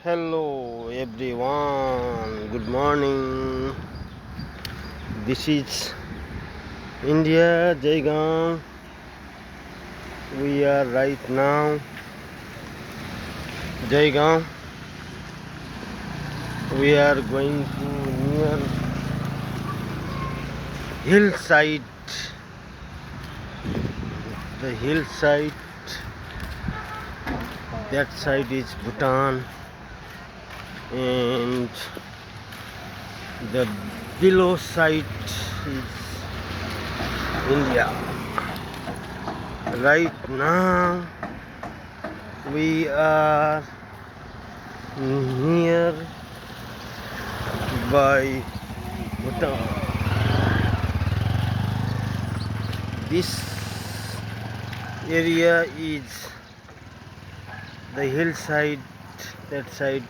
Hello everyone, good morning. This is India, Jaigaon. We are right now Jaigaon. We are going to near hillside. The hillside, that side is Bhutan, and the below side is India. Right now we are near by Bhutan. This area is the hillside, that side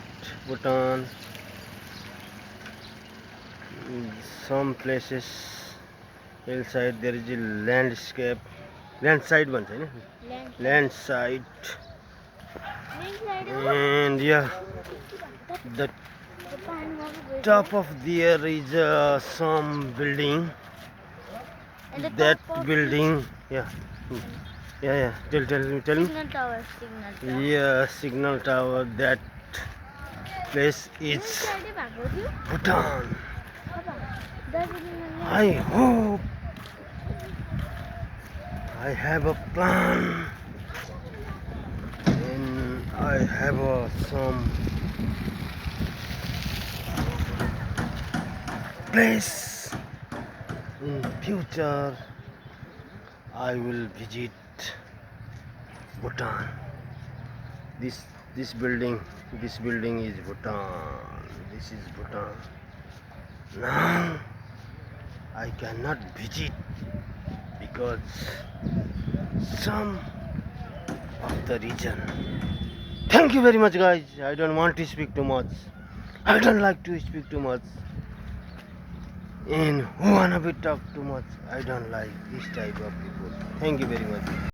Bhutan. Some places hillside there is a landscape, landside one, landside, and yeah, the top of there is some building. That building, yeah, yeah. Tell me. Signal tower, signal tower. Yeah, signal tower. That place is Bhutan. I hope I have a plan, and I have some place in future. I will visit Bhutan. This building, this building is Bhutan. This is Bhutan. Now I cannot visit because some of the reason. Thank you very much, guys. I don't want to speak too much. I don't like to speak too much. And who wanna be talk too much? I don't like this type of people. Thank you very much.